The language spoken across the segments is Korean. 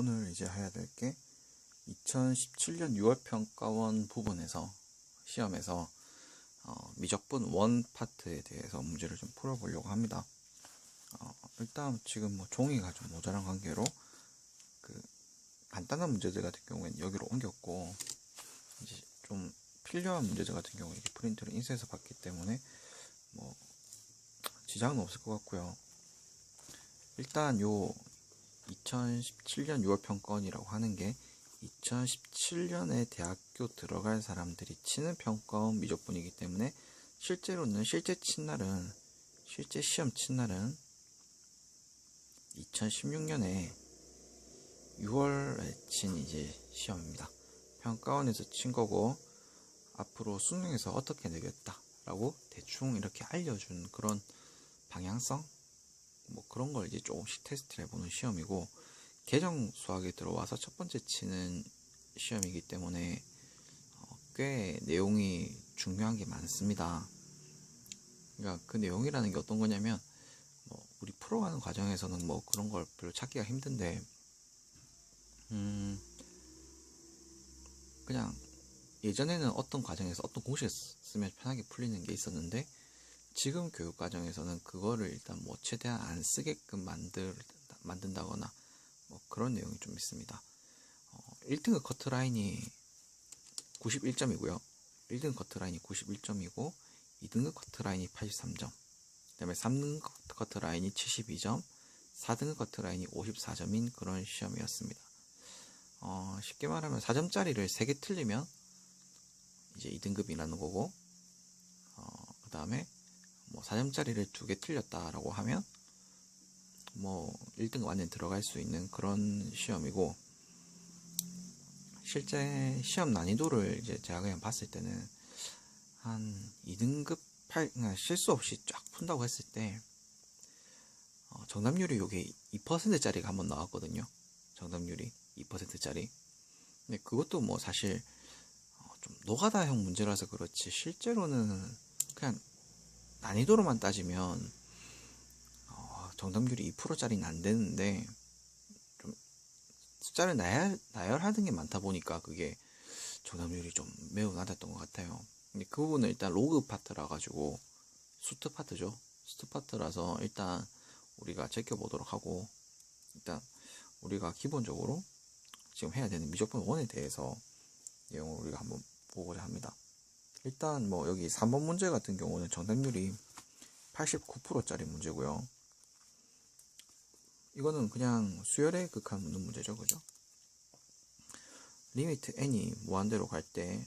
오늘 이제 해야 될 게 2017년 6월 평가원 부분에서 시험에서 미적분 원 파트에 대해서 문제를 좀 풀어보려고 합니다. 일단 지금 뭐 종이가 좀 모자란 관계로 그 간단한 문제들 같은 경우에는 여기로 옮겼고, 이제 좀 필요한 문제들 같은 경우에 이렇게 프린트를 인쇄해서 받기 때문에 뭐 지장은 없을 것 같고요. 일단 요 2017년 6월 평가원이라고 하는 게 2017년에 대학교 들어갈 사람들이 치는 평가원 미적분이기 때문에 실제로는 실제 시험 친 날은 2016년에 6월에 친 이제 시험입니다. 평가원에서 친 거고, 앞으로 수능에서 어떻게 내겠다 라고 대충 이렇게 알려준 그런 방향성, 뭐 그런 걸 이제 조금씩 테스트를 해보는 시험이고, 개정 수학에 들어와서 첫 번째 치는 시험이기 때문에 꽤 내용이 중요한 게 많습니다. 그러니까 그 내용이라는 게 어떤 거냐면, 뭐 우리 풀어가는 과정에서는 뭐 그런 걸 별로 찾기가 힘든데, 그냥 예전에는 어떤 과정에서 어떤 공식을 쓰면 편하게 풀리는 게 있었는데, 지금 교육 과정에서는 그거를 일단 뭐 최대한 안 쓰게끔 만든다거나 뭐 그런 내용이 좀 있습니다. 1등급 커트라인이 91점이고요. 1등급 커트라인이 91점이고 2등급 커트라인이 83점, 그 다음에 3등급 커트라인이 72점, 4등급 커트라인이 54점인 그런 시험이었습니다. 쉽게 말하면 4점짜리를 3개 틀리면 이제 2등급이라는 거고, 그 다음에 뭐 4점짜리를 2개 틀렸다라고 하면 뭐 1등급 완전 들어갈 수 있는 그런 시험이고, 실제 시험 난이도를 이제 제가 그냥 봤을 때는 한 2등급 그냥 실수 없이 쫙 푼다고 했을 때 정답률이 요게 2%짜리가 한번 나왔거든요. 정답률이 2%짜리. 근데 그것도 뭐 사실 좀 노가다형 문제라서 그렇지, 실제로는 그냥 난이도로만 따지면 정답률이 2%짜리는 안 되는데, 좀 숫자를 나열하는 게 많다 보니까 그게 정답률이 좀 매우 낮았던 것 같아요. 근데 그 부분은 일단 로그 파트라 가지고 수트 파트죠. 수트 파트라서 일단 우리가 제껴보도록 하고, 일단 우리가 기본적으로 지금 해야 되는 미적분 1에 대해서 내용을 우리가 한번 보고자 합니다. 일단 뭐 여기 3번 문제 같은 경우는 정답률이 89%짜리 문제고요. 이거는 그냥 수열에 극한 묻는 문제죠, 그죠? 리미트 n이 무한대로 갈 때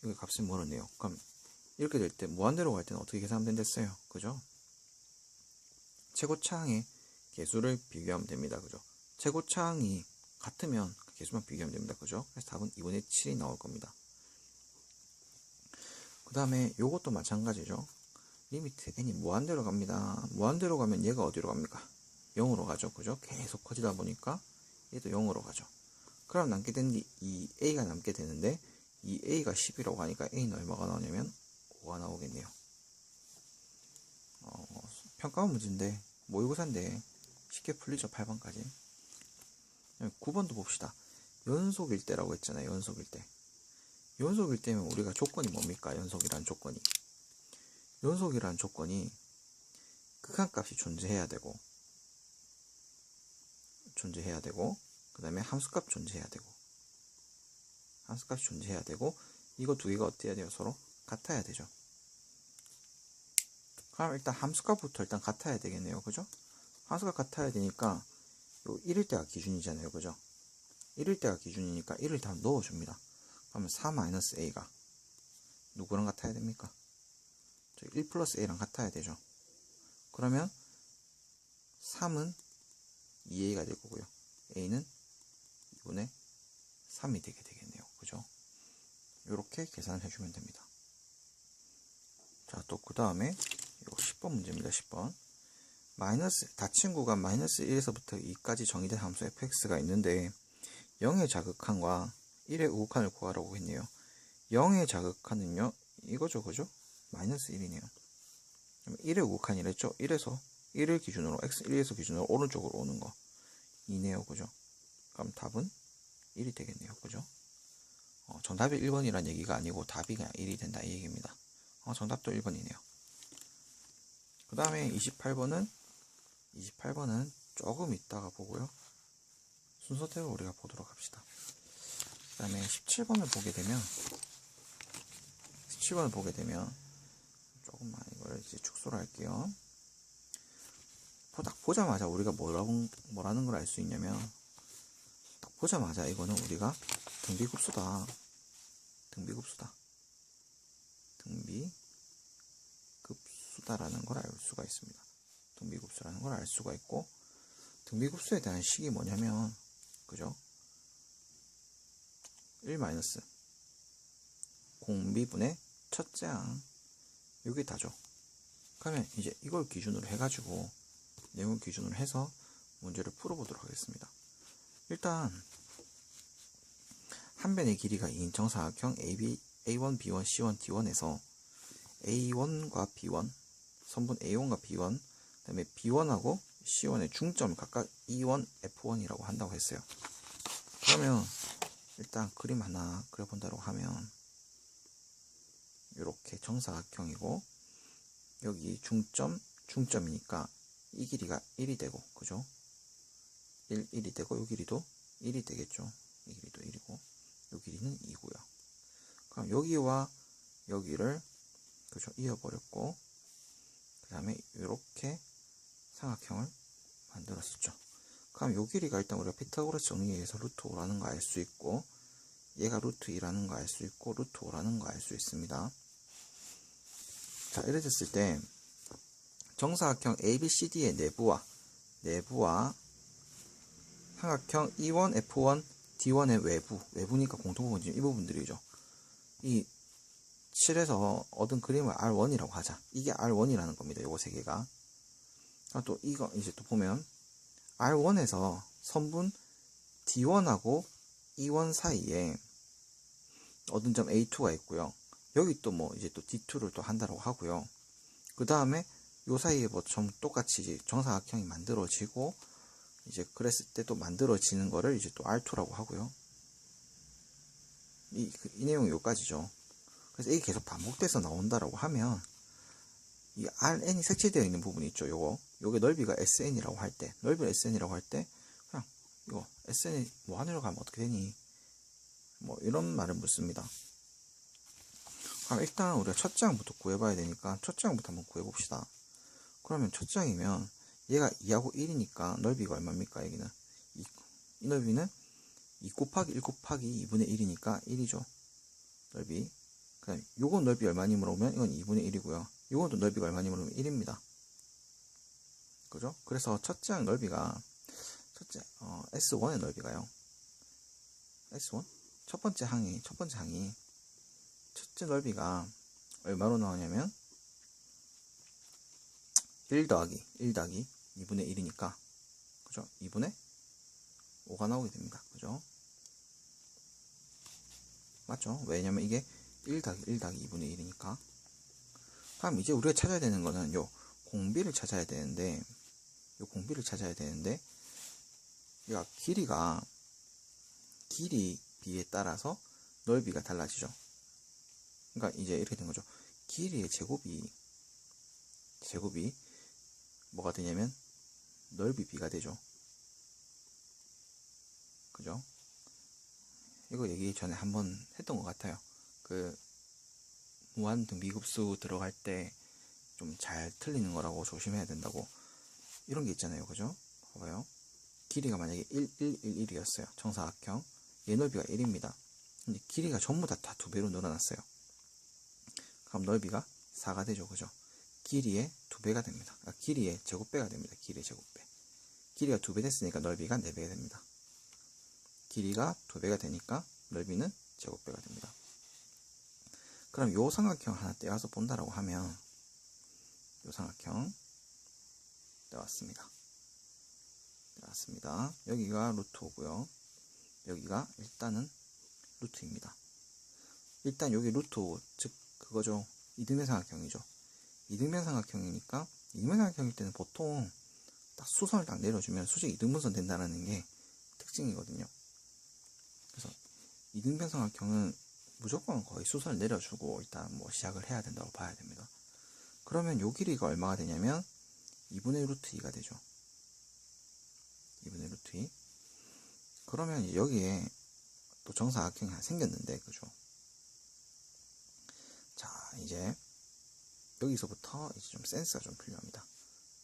여기 값이 모르네요. 그럼 이렇게 될 때 무한대로 갈 때는 어떻게 계산하면 된댔어요, 그죠? 최고차항의 개수를 비교하면 됩니다, 그죠? 최고차항이 같으면 그 개수만 비교하면 됩니다, 그죠? 그래서 답은 2분의 7이 나올 겁니다. 그 다음에 요것도 마찬가지죠. 리미트 n이 무한대로 갑니다. 무한대로 가면 얘가 어디로 갑니까? 0으로 가죠, 그죠? 계속 커지다 보니까 얘도 0으로 가죠. 그럼 남게 되는 게 2a가 남게 되는데, 2a가 10이라고 하니까 a는 얼마가 나오냐면 5가 나오겠네요. 평가원 문제인데 모의고사인데 쉽게 풀리죠. 8번까지. 9번도 봅시다. 연속일 때라고 했잖아요. 연속일 때. 연속일 때면 우리가 조건이 뭡니까? 연속이란 조건이 극한값이 존재해야 되고, 그 다음에 함수값 존재해야 되고, 이거 두 개가 어떻게 해야 돼요? 서로 같아야 되죠. 그럼 일단 함수값부터 일단 같아야 되겠네요, 그죠? 함수값 같아야 되니까 요 1일 때가 기준이잖아요, 그죠? 1일 때가 기준이니까 1을 다 넣어줍니다. 그러면 4-a가 누구랑 같아야 됩니까? 1 플러스 a랑 같아야 되죠. 그러면 3은 2a가 될 거고요. a는 2분의 3이 되게 되겠네요. 그죠? 이렇게 계산을 해주면 됩니다. 자, 또 그 다음에 10번 문제입니다. 10번. 닫힌 구간 -1에서부터 2까지 정의된 함수 fx가 있는데 0의 자극한과 1의 우극한을 구하라고 했네요. 0의 자극한은요, 이거죠, 그죠? -1이네요. 1의 우극한이랬죠? 1을 기준으로, x1에서 기준으로 오른쪽으로 오는 거 2네요, 그죠? 그럼 답은 1이 되겠네요. 그죠? 정답이 1번이란 얘기가 아니고 답이 그냥 1이 된다 이 얘기입니다. 정답도 1번이네요. 그 다음에 28번은 조금 이따가 보고요. 순서대로 우리가 보도록 합시다. 그 다음에 17번을 보게 되면 조금만 이걸 이제 축소를 할게요. 딱 보자마자 우리가 뭐라는 걸 알 수 있냐면, 딱 보자마자 이거는 우리가 등비급수다. 등비급수다라는 걸 알 수가 있습니다. 등비급수라는 걸 알 수가 있고, 등비급수에 대한 식이 뭐냐면, 그죠? 1 마이너스 공비분의 첫째 항, 요게 다죠. 그러면 이제 이걸 기준으로 해가지고 내용을 기준으로 해서 문제를 풀어보도록 하겠습니다. 일단 한 변의 길이가 2인 정사각형 A1, B1, C1, D1에서 A1과 B1, 선분 A1과 B1, 그 다음에 B1하고 C1의 중점을 각각 E1, F1이라고 한다고 했어요. 그러면 일단 그림 하나 그려본다고 하면 이렇게 정사각형이고, 여기 중점이니까 이 길이가 1이 되고, 그죠? 1이 되고, 요 길이도 1이 되겠죠. 이 길이도 1이고, 요 길이는 2고요. 그럼 여기와 여기를, 그죠? 이어버렸고, 그 다음에 이렇게 삼각형을 만들었었죠. 그럼 요 길이가 일단 우리가 피타고라스 정리에 의해서 루트 5라는 거 알 수 있고, 얘가 루트 2라는 거 알 수 있고, 루트 5라는 거 알 수 있습니다. 자, 이래 됐을 때 정사각형 ABCD의 내부와 삼각형 E1, F1, D1의 외부니까 공통부분이 이 부분들이죠. 이 7에서 얻은 그림을 R1이라고 하자. 이게 R1이라는 겁니다. 요거 세 개가. 또 이거 이제 또 보면 R1에서 선분 D1하고 E1 사이에 얻은 점 A2가 있고요. 여기 또 뭐 이제 또 D2를 또 한다고 하고요. 그 다음에 요 사이에 뭐 좀 똑같이 이제 정사각형이 만들어지고, 이제 그랬을 때 또 만들어지는 거를 이제 또 R2라고 하고요. 이 내용이 요까지죠. 그래서 이게 계속 반복돼서 나온다라고 하면, 이 RN이 색칠되어 있는 부분이 있죠. 요게 넓이가 SN이라고 할 때, 그냥 이거 SN이 뭐 안으로 가면 어떻게 되니? 뭐 이런 말을 묻습니다. 그럼 일단 우리가 첫째 항부터 구해봐야 되니까 첫째 항부터 한번 구해봅시다. 그러면 첫째 항이면 얘가 2하고 1이니까 넓이가 얼마입니까? 여기는 이 넓이는 2 곱하기 1 곱하기 2분의 1이니까 1이죠. 넓이. 그다음 요건 넓이 얼마니 물어보면 이건 2분의 1이고요. 요건 또 넓이가 얼마니 물어보면 1입니다. 그죠? 그래서 첫째 항 넓이가 S1의 넓이가요. S1? 첫 번째 항이 첫째 넓이가 얼마로 나오냐면 1 더하기 2분의 1이니까, 그죠? 2분의 5가 나오게 됩니다. 그죠? 맞죠? 왜냐면 이게 1 더하기 2분의 1이니까. 그럼 이제 우리가 찾아야 되는 거는 요 공비를 찾아야 되는데, 얘가 길이 비에 따라서 넓이가 달라지죠. 그러니까 이제 이렇게 된 거죠. 길이의 제곱이 뭐가 되냐면 넓이 b가 되죠. 그죠? 이거 얘기 전에 한번 했던 것 같아요. 그 무한 등비급수 들어갈 때 좀 잘 틀리는 거라고 조심해야 된다고, 이런 게 있잖아요. 그죠? 봐봐요. 길이가 만약에 1, 1, 1, 1이었어요. 정사각형. 얘 넓이가 1입니다. 근데 길이가 전부 다 2배로 늘어났어요. 그럼 넓이가 4가 되죠. 그죠? 길이의 2배가 됩니다. 길이의 제곱배가 됩니다. 길이의 제곱배. 길이가 2배 됐으니까 넓이가 4배가 됩니다. 길이가 2배가 되니까 넓이는 제곱배가 됩니다. 그럼 요 삼각형 하나 떼와서 본다라고 하면, 요 삼각형 떼왔습니다. 여기가 루트 5고요. 여기가 일단은 루트입니다. 일단 여기 루트 5, 즉 그거죠. 이등변 삼각형이죠. 이등변 삼각형이니까, 이등변 삼각형일 때는 보통 딱 수선을 딱 내려주면 수직 이등분선 된다는 게 특징이거든요. 그래서 이등변 삼각형은 무조건 거의 수선을 내려주고 일단 뭐 시작을 해야 된다고 봐야 됩니다. 그러면 요 길이가 얼마가 되냐면 2분의 루트 2가 되죠. 2분의 루트 2. 그러면 여기에 또 정사각형이 하나 생겼는데, 그죠? 자, 이제 여기서부터 이제 좀 센스가 좀 필요합니다.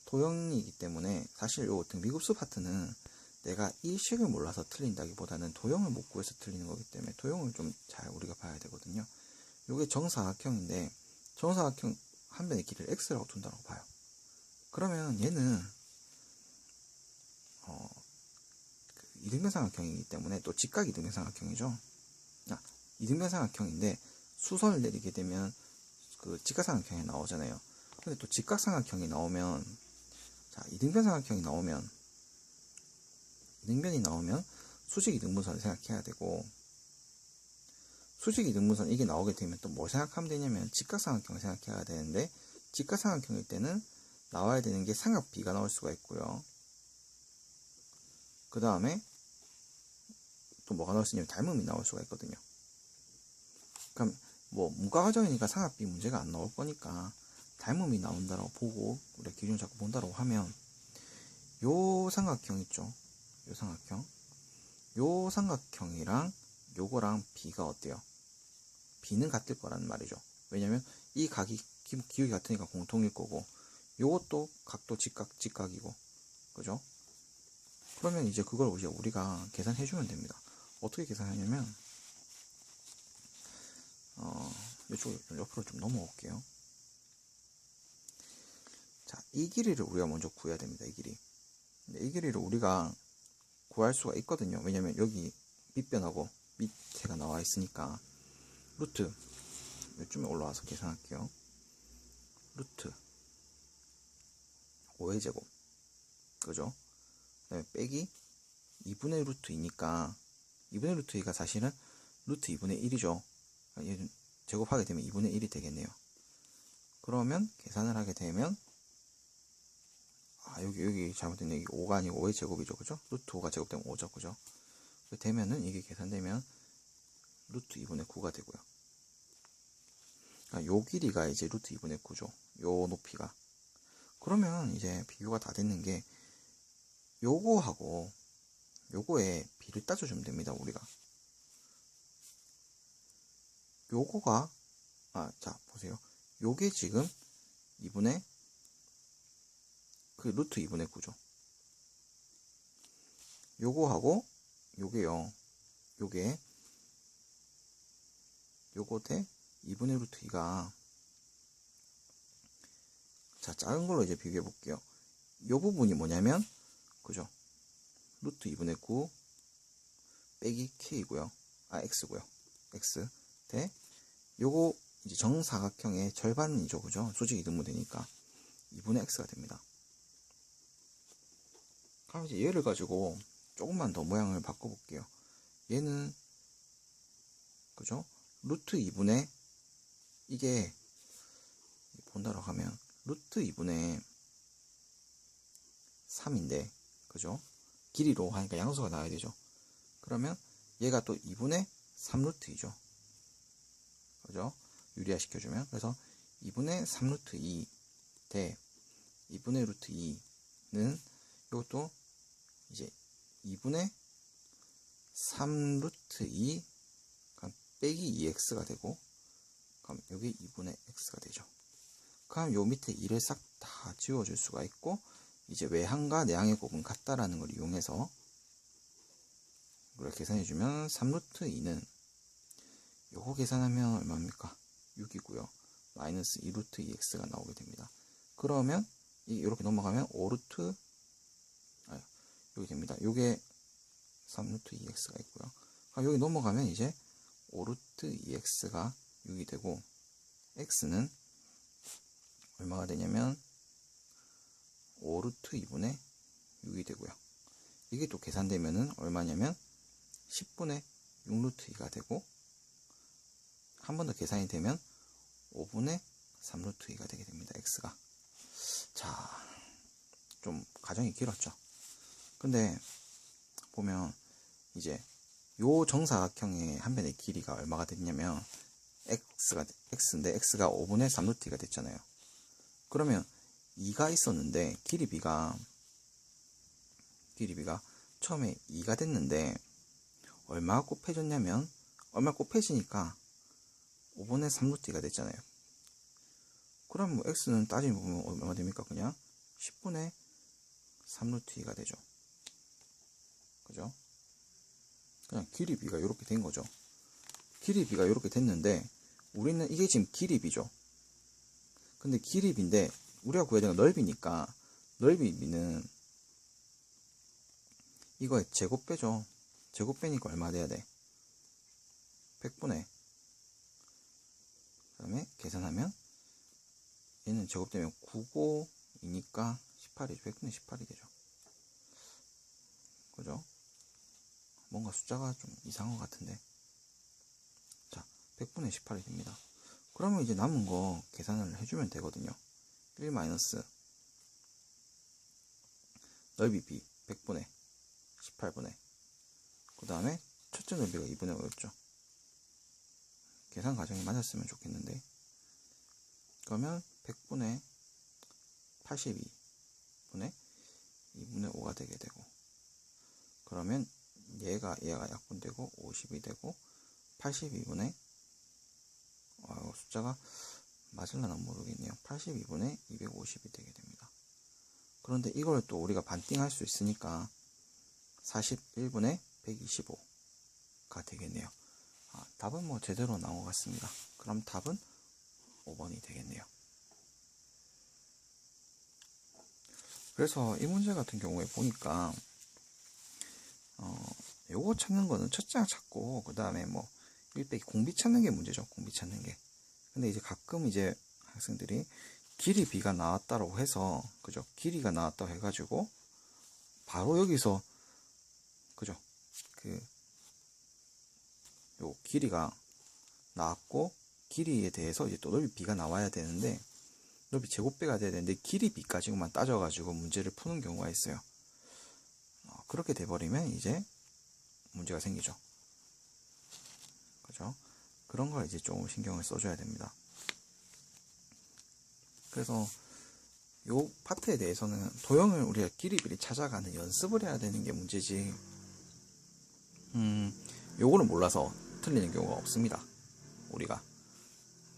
도형이기 때문에 사실 요 등비급수 파트는 내가 이 식을 몰라서 틀린다기보다는 도형을 못 구해서 틀리는 거기 때문에 도형을 좀 잘 우리가 봐야 되거든요. 요게 정사각형인데 정사각형 한 변의 길이를 x라고 둔다고 봐요. 그러면 얘는 이등변 삼각형이기 때문에 또 직각 이등변 삼각형이죠. 이등변 삼각형인데 수선을 내리게 되면 그 직각 삼각형이 나오잖아요. 근데 또 직각 삼각형이 나오면, 자, 이등변 삼각형이 나오면, 이등변이 나오면 수직 이등분선을 생각해야 되고, 수직 이등분선 이게 나오게 되면 또 뭐 생각하면 되냐면 직각 삼각형을 생각해야 되는데, 직각 삼각형일 때는 나와야 되는 게 삼각 B가 나올 수가 있고요. 그 다음에 또 뭐가 나올 수 있냐면 닮음이 나올 수가 있거든요. 그럼 뭐 문과과정이니까 삼각 B 문제가 안 나올 거니까 닮음이 나온다라고 보고 우리가 기준을 잡고 본다라고 하면 요 삼각형 있죠. 요 삼각형. 요 삼각형이랑 요거랑 B가 어때요? B는 같을 거라는 말이죠. 왜냐면 이 각이 기울기 같으니까 공통일 거고 요것도 각도 직각이고, 그죠? 그러면 이제 그걸 우리가 계산해 주면 됩니다. 어떻게 계산하냐면 이쪽으로 좀 옆으로 좀 넘어올게요. 자, 이 길이를 우리가 먼저 구해야 됩니다. 이 길이. 근데 이 길이를 우리가 구할 수가 있거든요. 왜냐면 여기 밑변하고 밑에가 나와 있으니까 루트 요쯤에 올라와서 계산할게요. 루트 5의 제곱, 그죠? 그 다음에 빼기 2분의 루트 2니까 2분의 루트 2가 사실은 루트 2분의 1이죠. 제곱하게 되면 2분의 1이 되겠네요. 그러면 계산을 하게 되면 여기 잘못됐네. 여기 5가 아니고 5의 제곱이죠. 그죠? 루트 5가 제곱되면 5죠. 그죠? 되면은 이게 계산되면 루트 2분의 9가 되고요. 그러니까 요 길이가 이제 루트 2분의 9죠. 요 높이가. 그러면 이제 비교가 다 됐는 게 요거하고 요거에 비를 따져주면 됩니다. 우리가. 요거가 자 보세요. 요게 지금 2분의 그 루트 2분의 9죠. 요거하고 요게요. 요게 요거 대 2분의 루트 2가, 자, 작은 걸로 이제 비교해 볼게요. 요 부분이 뭐냐면, 그죠? 루트 2분의 9 빼기 k이고요. x고요. x 대 요거 이제 정사각형의 절반이죠. 그죠? 수직 이등분 되니까 2분의 x가 됩니다. 그럼 이제 얘를 가지고 조금만 더 모양을 바꿔 볼게요. 얘는, 그죠? 루트 2분의 이게 본다고 하면 루트 2분의 3인데, 그죠? 길이로 하니까 양수가 나와야 되죠. 그러면 얘가 또 2분의 3루트이죠. 그죠? 유리화 시켜주면. 그래서 2분의 3루트 2 대 2분의 루트 2는 이것도 이제 2분의 3루트 2 빼기 2x가 되고, 그럼 여기 2분의 x가 되죠. 그럼 요 밑에 2를 싹 다 지워줄 수가 있고, 이제 외항과 내항의 곱은 같다라는 걸 이용해서 이걸 계산해주면 3루트 2는 요거 계산하면 얼마입니까? 6이고요. 마이너스 2루트 2x가 나오게 됩니다. 그러면 이렇게 넘어가면 5루트 여기 됩니다. 요게 3루트 2x가 있고요. 여기 넘어가면 이제 5루트 2x가 6이 되고, x는 얼마가 되냐면 5루트 2분의 6이 되고요. 이게 또 계산되면은 얼마냐면 10분의 6루트 2가 되고, 한 번 더 계산이 되면 5분의 3루트 2가 되게 됩니다. x가. 자, 좀 가정이 길었죠. 근데 보면 이제 요 정사각형의 한 변의 길이가 얼마가 됐냐면 x인데 x가 5분의 3루트가 됐잖아요. 그러면 2가 있었는데 길이 b가 처음에 2가 됐는데 얼마가 곱해졌냐면 얼마 곱해지니까 5분의 3루트가 됐잖아요. 그럼 뭐 x는 따지면 보면 얼마 됩니까? 그냥 10분의 3루트가 되죠. 그죠? 그냥 길이 b가 이렇게 된 거죠. 길이 b가 이렇게 됐는데 우리는 이게 지금 길이 b죠. 근데 길이 b인데 우리가 구해야 되는 건 넓이니까 넓이 b는 이거의 제곱 빼죠. 제곱 빼니까 얼마 돼야 돼? 100분의 그 다음에 계산하면 얘는 제곱되면 9고이니까 18이죠. 100분의 18이 되죠. 그죠? 뭔가 숫자가 좀 이상한 것 같은데. 자, 100분의 18이 됩니다. 그러면 이제 남은 거 계산을 해주면 되거든요. 1 마이너스 넓이 b 100분의 18분의 그 다음에 첫째 넓이가 2분의 5였죠. 계산 과정이 맞았으면 좋겠는데. 그러면 100분의 82분의 2분의 5가 되게 되고, 그러면 얘가 약분되고 50이 되고 82분의 숫자가 맞을려나 모르겠네요. 82분의 250이 되게 됩니다. 그런데 이걸 또 우리가 반띵할 수 있으니까 41분의 125가 되겠네요. 답은 뭐 제대로 나온 것 같습니다. 그럼 답은 5번이 되겠네요. 그래서 이 문제 같은 경우에 보니까 요거 찾는 거는 첫째 찾고 그 다음에 뭐 1빼기 공비 찾는 게 문제죠. 공비 찾는 게. 근데 이제 가끔 이제 학생들이 길이 b가 나왔다고 해서, 그죠? 길이가 나왔다고 해가지고 바로 여기서, 그죠? 요 길이가 나왔고 길이에 대해서 이제 또 넓이 b가 나와야 되는데 넓이 제곱배가 돼야 되는데 길이 b까지만 따져가지고 문제를 푸는 경우가 있어요. 그렇게 돼버리면 이제 문제가 생기죠. 그죠? 그런 걸 이제 조금 신경을 써줘야 됩니다. 그래서 요 파트에 대해서는 도형을 우리가 길이비리 찾아가는 연습을 해야 되는 게 문제지, 요거를 몰라서 틀리는 경우가 없습니다. 우리가.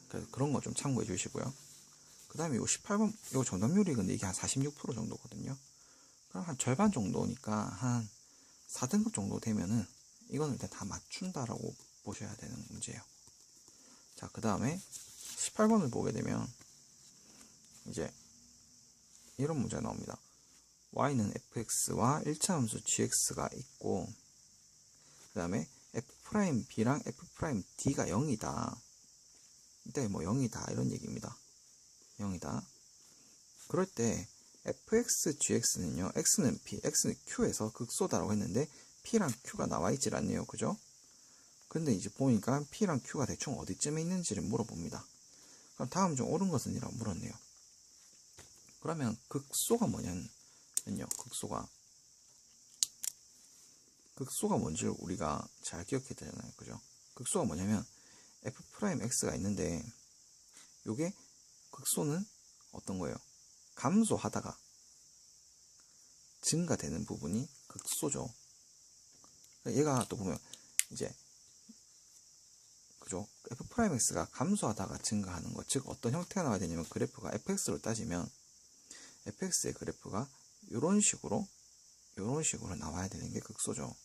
그래서 그런 거 좀 참고해 주시고요. 그 다음에 요 18번, 요 정답률이 근데 이게 한 46% 정도거든요. 그럼 한 절반 정도니까 한 4등급 정도 되면은 이거는 일단 다 맞춘다라고 보셔야 되는 문제예요. 자, 그 다음에 18번을 보게 되면 이제 이런 문제가 나옵니다. y는 fx와 1차 함수 gx가 있고 그 다음에 f'b랑 f'd가 0이다. 이때 뭐 0이다 이런 얘기입니다. 0이다. 그럴 때 fx, gx는요, x는 p, x는 q에서 극소다라고 했는데 p랑 q가 나와 있질 않네요. 그죠? 근데 이제 보니까 p랑 q가 대충 어디쯤에 있는지를 물어봅니다. 그럼 다음 중 옳은 것은 이라고 물었네요. 그러면 극소가 뭐냐면요, 극소가 뭔지를 우리가 잘 기억해야 되잖아요. 그죠? 극소가 뭐냐면 f'x가 있는데 요게 극소는 어떤 거예요? 감소하다가 증가되는 부분이 극소죠. 얘가 또 보면 이제, 그죠? f'x가 감소하다가 증가하는 것, 즉 어떤 형태가 나와야 되냐면 그래프가 fx로 따지면 fx의 그래프가 이런 식으로 나와야 되는 게 극소죠.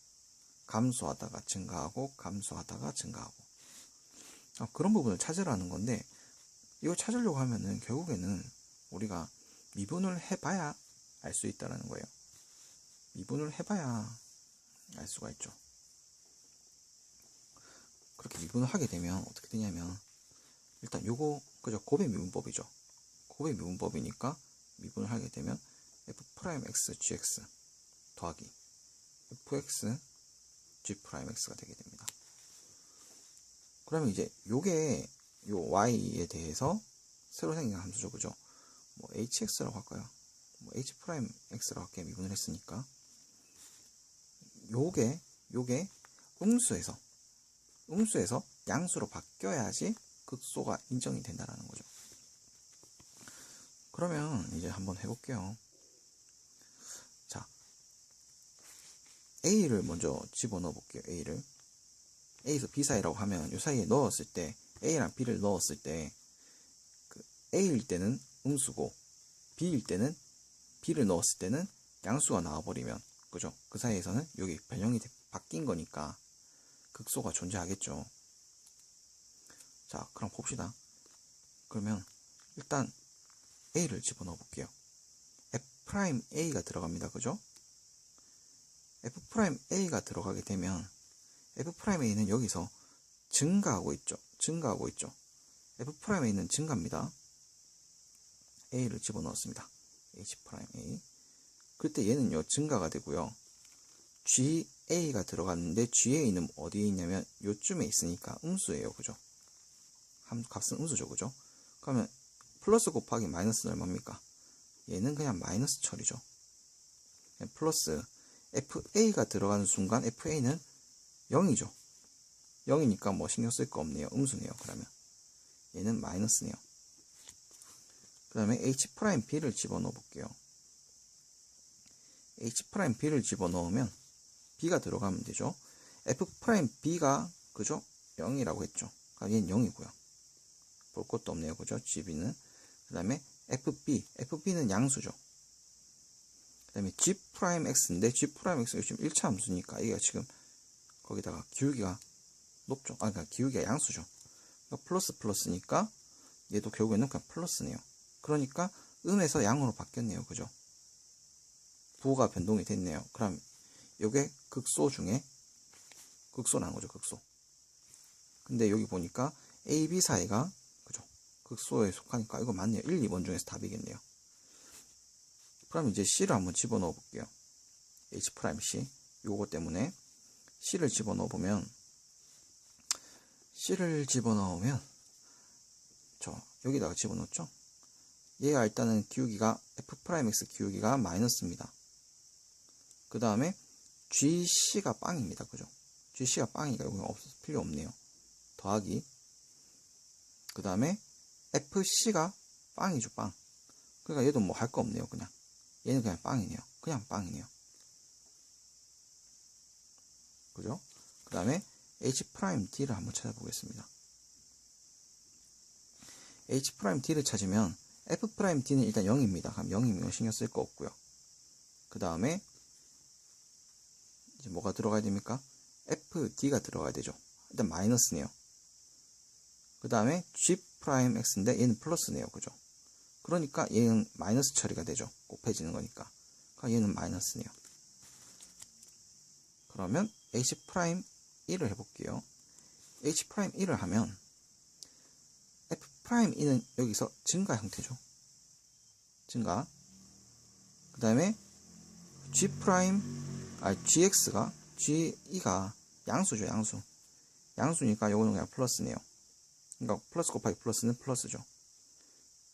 감소하다가 증가하고 감소하다가 증가하고. 그런 부분을 찾으라는 건데, 이거 찾으려고 하면은 결국에는 우리가 미분을 해봐야 알 수 있다는 거예요. 미분을 해봐야 알 수가 있죠. 그렇게 미분을 하게 되면 어떻게 되냐면, 일단 요거, 그죠? 곱의 미분법이죠. 곱의 미분법이니까 미분을 하게 되면 f'x gx 더하기 fx g'x가 되게 됩니다. 그러면 이제 요게 요 y에 대해서 새로 생긴 함수죠. 그죠? 뭐 hx라고 할까요? 뭐 h'x라고 할게 미분을 했으니까 요게 요게 음수에서 양수로 바뀌어야지 극소가 인정이 된다라는 거죠. 그러면 이제 한번 해볼게요. 자, A를 먼저 집어넣어 볼게요. A에서 B 사이라고 하면 요 사이에 넣었을 때 A랑 B를 넣었을 때 그 A일 때는 음수고 B일 때는 B를 넣었을 때는 양수가 나와버리면 그죠? 그 사이에서는 여기 변형이 바뀐 거니까 극소가 존재하겠죠. 자, 그럼 봅시다. 그러면 일단 A를 집어넣어 볼게요. F'A가 들어갑니다. 그죠? F'A가 들어가게 되면 F'A는 여기서 증가하고 있죠. F'A는 증가입니다. A를 집어넣었습니다. H'A. 그때 얘는요, 증가가 되고요. GA가 들어갔는데 GA는 어디에 있냐면 요쯤에 있으니까 음수예요. 그죠? 값은 음수죠. 그죠? 그러면 플러스 곱하기 마이너스는 얼마입니까? 얘는 그냥 마이너스 처리죠. 플러스 FA가 들어가는 순간 FA는 0이죠. 0이니까 뭐 신경 쓸 거 없네요. 음수네요. 그러면 얘는 마이너스네요. 그 다음에 H'B를 집어넣어 볼게요. H'B를 집어넣으면 B가 들어가면 되죠. F'B가 그죠? 0이라고 했죠. 그러니까 얘는 0이고요. 볼 것도 없네요. 그죠? GB는. 그 다음에 FB는 양수죠. 그 다음에 G'X인데 G'X가 지금 1차 함수니까 이게 지금 거기다가 기울기가 높죠. 그러니까 기울기가 양수죠. 그러니까 플러스니까 얘도 결국에는 그냥 플러스네요. 그러니까 음에서 양으로 바뀌었네요. 그죠? 부호가 변동이 됐네요. 그럼 요게 극소 중에 극소라는 거죠. 극소. 근데 여기 보니까 A, B 사이가 그죠? 극소에 속하니까 이거 맞네요. 1, 2번 중에서 답이겠네요. 그럼 이제 C를 한번 집어넣어 볼게요. H'C. 요거 때문에 C를 집어넣어 보면 저 여기다가 집어넣었죠. 얘가 일단은 기울기가 F'X 기울기가 마이너스입니다. 그 다음에 GC가 빵입니다. 그죠? GC가 빵이니까 여기 필요 없네요. 더하기. 그 다음에 FC가 빵이죠. 빵. 그러니까 얘도 뭐 할 거 없네요. 그냥. 얘는 그냥 빵이네요. 그냥 빵이네요. 그죠? 그 다음에 H'D를 한번 찾아보겠습니다. H'D를 찾으면 F'D는 일단 0입니다. 그럼 0이면 신경 쓸 거 없고요. 그 다음에 이제 뭐가 들어가야 됩니까? FD가 들어가야 되죠. 일단 마이너스네요. 그 다음에 G'X인데 얘는 플러스네요. 그죠? 그러니까 얘는 마이너스 처리가 되죠. 곱해지는 거니까. 그러니까 얘는 마이너스네요. 그러면 H'E를 해볼게요. H'E를 하면 F'E는 여기서 증가 형태죠. 증가. 그 다음에 G'E가 양수죠. 양수니까 요거는 그냥 플러스네요. 그러니까 플러스 곱하기 플러스는 플러스죠.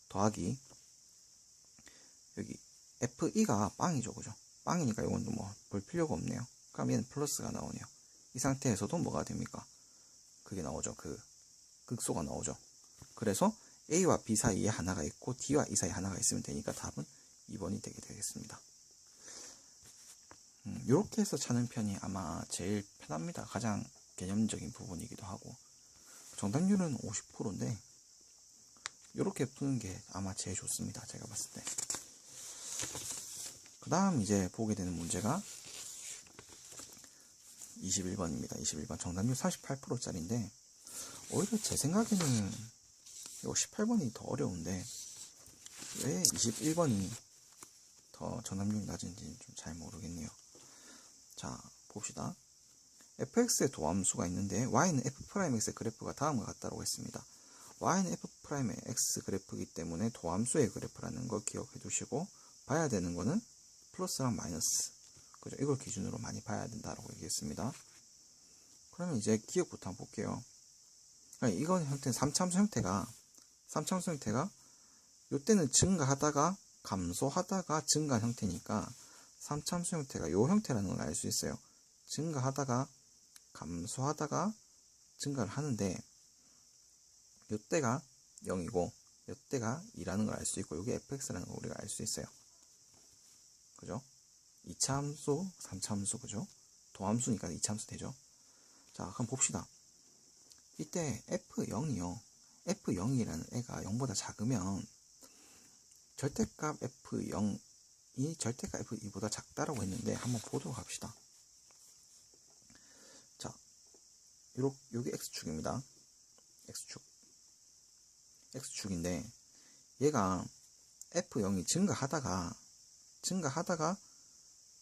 더하기 여기 FE가 빵이죠. 그죠? 빵이니까 요건 뭐 볼 필요가 없네요. 그럼 얘는 플러스가 나오네요. 이 상태에서도 뭐가 됩니까? 그게 나오죠. 그 극소가 나오죠. 그래서 A와 B 사이에 하나가 있고 D와 E 사이에 하나가 있으면 되니까 답은 2번이 되게 되겠습니다. 이렇게 해서 찾는 편이 아마 제일 편합니다. 가장 개념적인 부분이기도 하고 정답률은 50%인데 이렇게 푸는 게 아마 제일 좋습니다. 제가 봤을 때. 그 다음 이제 보게 되는 문제가 21번입니다. 21번 정답률 48%짜리인데 오히려 제 생각에는 이거 18번이 더 어려운데 왜 21번이 더 정답률이 낮은지 좀 잘 모르겠네요. 자, 봅시다. fx의 도함수가 있는데 y는 f'x의 그래프가 다음과 같다고 했습니다. y는 f'의 x 그래프이기 때문에 도함수의 그래프라는 거 기억해 두시고 봐야 되는 거는 플러스랑 마이너스. 그죠? 이걸 기준으로 많이 봐야 된다고 얘기했습니다. 그러면 이제 기억부터 한번 볼게요. 이건 형태는 3참수 형태가 요때는 증가하다가 감소하다가 증가한 형태니까 3참수 형태가 요 형태라는 걸 알 수 있어요. 증가하다가 감소하다가 증가를 하는데 요때가 0이고 요때가 2라는 걸 알 수 있고 요게 fx라는 걸 우리가 알 수 있어요. 그죠? 2차 함수, 3차 함수, 그죠? 도함수니까 2차 함수 되죠? 자, 그럼 봅시다. 이때 f0이요. f0이라는 애가 0보다 작으면 절대값 f0이 절대값 f2보다 작다라고 했는데 한번 보도록 합시다. 자, 요게 x축입니다. x축인데 얘가 f0이 증가하다가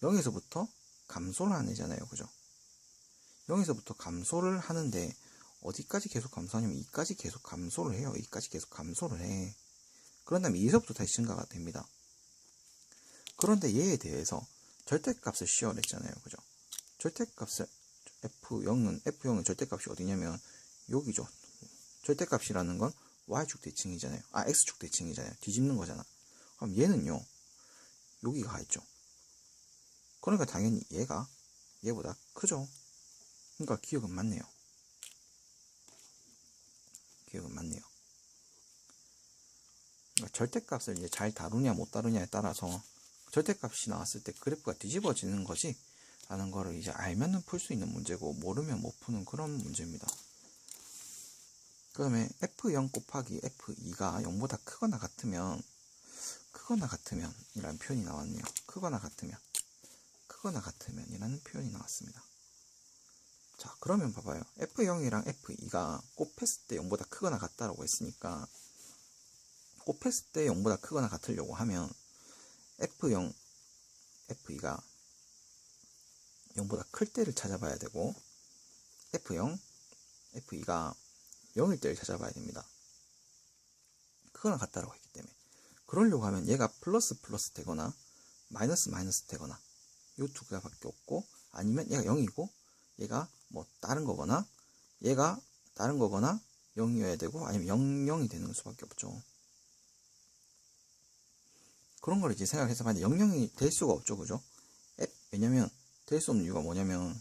0에서부터 감소를 하는 애잖아요. 그죠? 0에서부터 감소를 하는데 어디까지 계속 감소하냐면 2까지 계속 감소를 해요. 2까지 계속 감소를 해. 그런 다음에 2에서부터 다시 증가가 됩니다. 그런데 얘에 대해서 절대값을 씌워냈잖아요. 그죠? 절대값을 F0은 절대값이 어디냐면 여기죠. 절대값이라는 건 Y축 대칭이잖아요. X축 대칭이잖아요. 뒤집는 거잖아. 그럼 얘는요. 여기가 가 있죠. 그러니까 당연히 얘가 얘보다 크죠. 그러니까 기억은 맞네요. 그러니까 절대값을 이제 잘 다루냐 못 다루냐에 따라서 절대값이 나왔을 때 그래프가 뒤집어지는 거지 라는 거를 이제 알면은 풀 수 있는 문제고 모르면 못 푸는 그런 문제입니다. 그 다음에 F0 곱하기 F2가 0보다 크거나 같으면 이라는 표현이 나왔네요. 크거나 같으면 이라는 표현이 나왔습니다. 자, 그러면 봐봐요. F0이랑 F2가 곱했을 때 0보다 크거나 같다라고 했으니까 곱했을 때 0보다 크거나 같으려고 하면 F0, F2가 0보다 클 때를 찾아봐야 되고 F0, F2가 0일 때를 찾아봐야 됩니다. 크거나 같다라고 했기 때문에 그러려고 하면 얘가 플러스 되거나 마이너스 되거나 이 두 개밖에 없고 아니면 얘가 0이고 얘가 뭐 다른 거거나 얘가 다른 거거나 0이어야 되고 아니면 0이 되는 수밖에 없죠. 그런 걸 이제 생각해서 만약 0이 될 수가 없죠. 그죠? 왜냐면 될 수 없는 이유가 뭐냐면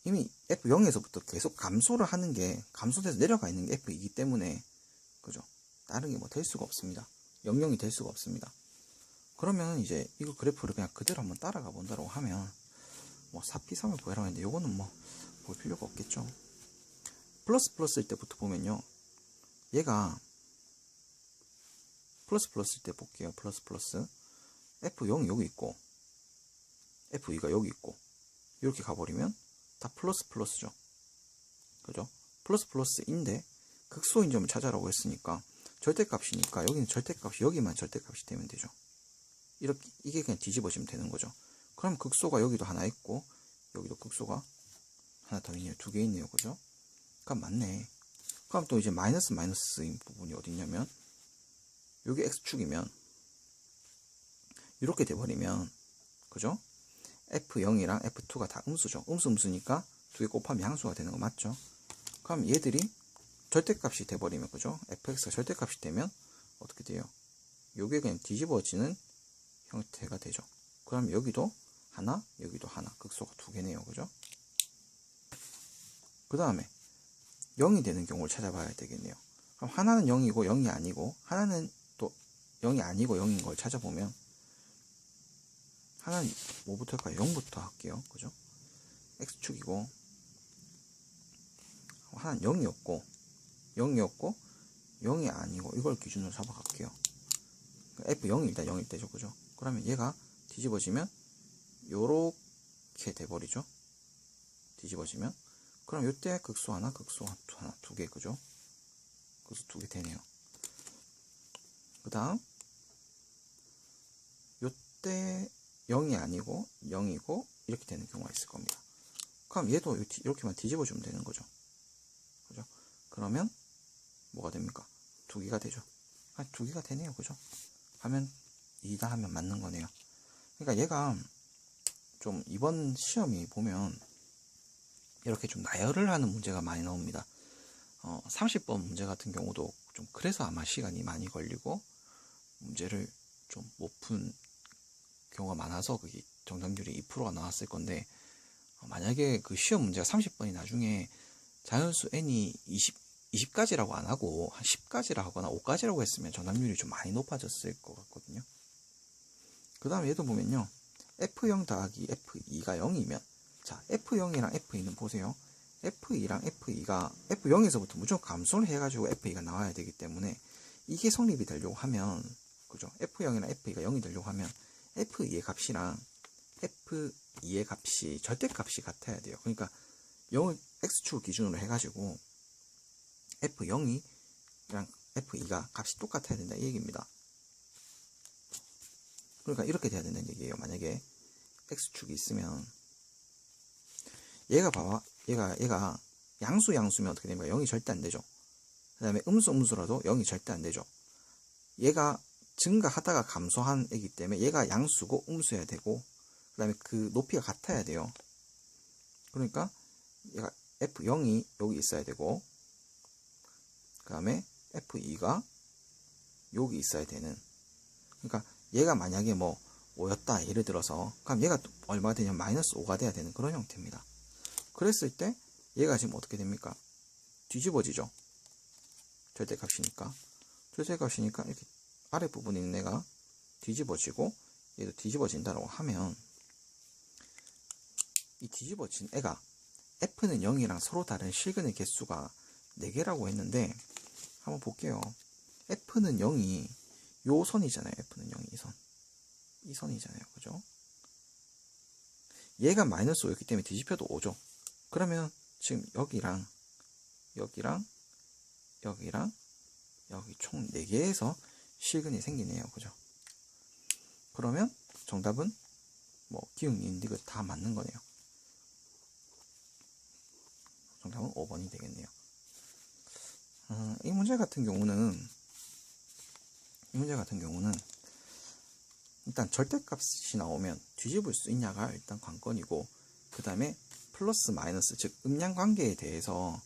이미 F0에서부터 계속 감소를 하는 게 감소돼서 내려가 있는 게 F이기 때문에 그죠? 다른 게 뭐 될 수가 없습니다. 0이 될 수가 없습니다. 그러면 이제 이거 그래프를 그냥 그대로 한번 따라가 본다고 하면 뭐 4P3을 구해라고 했는데 요거는 뭐 볼 필요가 없겠죠. 플러스일 때부터 보면요. 얘가 플러스일 때 볼게요. 플러스 F0이 여기 있고 F2가 여기 있고 이렇게 가버리면 다 플러스죠. 그죠? 플러스인데 극소인 점을 찾아라고 했으니까 절대값이니까 여기는 절대값이 여기만 절대값이 되면 되죠. 이렇게 이게 그냥 뒤집어지면 되는 거죠. 그럼 극소가 여기도 하나 있고 여기도 극소가 하나 더 있네요. 두 개 있네요. 그죠? 그럼 맞네. 그럼 또 이제 마이너스인 부분이 어디 있냐면 여기 x축이면 이렇게 돼버리면 그죠? F0이랑 F2가 다 음수죠. 음수니까 두 개 곱하면 양수가 되는 거 맞죠? 그럼 얘들이 절대값이 돼버리면 그죠? fx가 절대값이 되면 어떻게 돼요? 요게 그냥 뒤집어지는 형태가 되죠. 그럼 여기도 하나, 여기도 하나. 극소가 두 개네요. 그죠? 그 다음에 0이 되는 경우를 찾아봐야 되겠네요. 그럼 하나는 0이고 0이 아니고 하나는 또 0이 아니고 0인 걸 찾아보면 하나는 뭐부터 할까요? 0부터 할게요. 그죠? x축이고 하나는 0이었고 0이 아니고 이걸 기준으로 잡아갈게요. F0이 일단 0일 때죠. 그죠? 그러면 얘가 뒤집어지면 요렇게 돼버리죠. 뒤집어지면 그럼 요때 극소 하나 두 개. 그죠? 극소 두 개 되네요. 그 다음 요때 0이 아니고 0이고 이렇게 되는 경우가 있을 겁니다. 그럼 얘도 이렇게만 뒤집어주면 되는 거죠. 그죠? 그러면 뭐가 됩니까? 두 개가 되죠. 두 개가 되네요. 그죠? 하면 2다 하면 맞는 거네요. 그러니까 얘가 좀 이번 시험이 보면 이렇게 좀 나열을 하는 문제가 많이 나옵니다. 30번 문제 같은 경우도 좀 그래서 아마 시간이 많이 걸리고 문제를 좀 못 푼 경우가 많아서 그게 정답률이 2%가 나왔을 건데, 만약에 그 시험 문제가 30번이 나중에 자연수 n이 20가지라고 안 하고 한 10가지라 하거나 5가지라고 했으면 정답률이 좀 많이 높아졌을 것 같거든요. 그 다음에 얘도 보면요, F0 더하기 F2가 0이면, 자, F0이랑 F2는 보세요. F2랑 F2가 F0에서부터 무조건 감소를 해가지고 F2가 나와야 되기 때문에 이게 성립이 되려고 하면, 그죠? F0이랑 F2가 0이 되려고 하면 F2의 값이랑 F2의 값이 절대값이 같아야 돼요. 그러니까 0을 X축 기준으로 해가지고 F0이랑 F2가 값이 똑같아야 된다 이 얘기입니다. 그러니까 이렇게 돼야 된다는 얘기예요. 만약에 X축이 있으면 얘가 봐봐. 얘가 양수면 어떻게 됩니까? 0이 절대 안 되죠. 그 다음에 음수라도 0이 절대 안 되죠. 얘가 증가하다가 감소한 애기 때문에 얘가 양수고 음수여야 되고, 그 다음에 그 높이가 같아야 돼요. 그러니까 얘가 F0이 여기 있어야 되고, 그 다음에 F2가 여기 있어야 되는. 그러니까 얘가 만약에 뭐 5였다 예를 들어서, 그럼 얘가 얼마가 되냐면 마이너스 5가 돼야 되는 그런 형태입니다. 그랬을 때 얘가 지금 어떻게 됩니까? 뒤집어지죠. 절대값이니까 이렇게 아랫부분에 있는 애가 뒤집어지고 얘도 뒤집어진다고 하면, 이 뒤집어진 애가 F는 0이랑 서로 다른 실근의 개수가 4개라고 했는데, 한번 볼게요. F는 0이 요 선이잖아요. F는 0이 이 선이잖아요. 그죠? 얘가 마이너스 5였기 때문에 뒤집혀도 5죠. 그러면 지금 여기랑 여기 총 4개에서 실근이 생기네요. 그죠? 그러면 정답은 뭐 기억, 니은, 디귿 다 맞는 거네요. 정답은 5번이 되겠네요. 이 문제 같은 경우는 일단 절대값이 나오면 뒤집을 수 있냐가 일단 관건이고, 그 다음에 플러스 마이너스, 즉 음량 관계에 대해서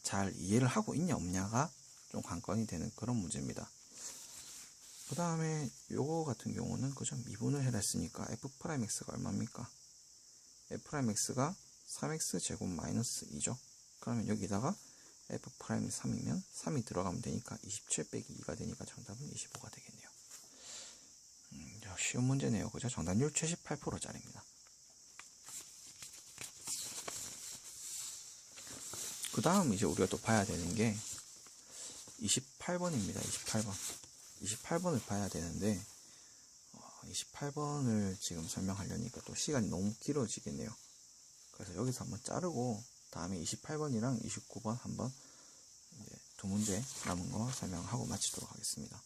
잘 이해를 하고 있냐 없냐가 좀 관건이 되는 그런 문제입니다. 그 다음에 요거 같은 경우는 그죠? 미분을 해놨으니까 F'X가 얼마입니까? F'X가 3X 제곱 마이너스 2죠. 그러면 여기다가 F'3이면 3이 들어가면 되니까 27 빼기 2가 되니까 정답은 25가 되겠네요. 쉬운 문제네요. 그죠? 정답률 78%짜리입니다. 그 다음 이제 우리가 또 봐야 되는 게 28번입니다. 28번을 봐야 되는데, 28번을 지금 설명하려니까 또 시간이 너무 길어지겠네요. 그래서 여기서 한번 자르고 다음에 28번이랑 29번 한번 이제 두 문제 남은 거 설명하고 마치도록 하겠습니다.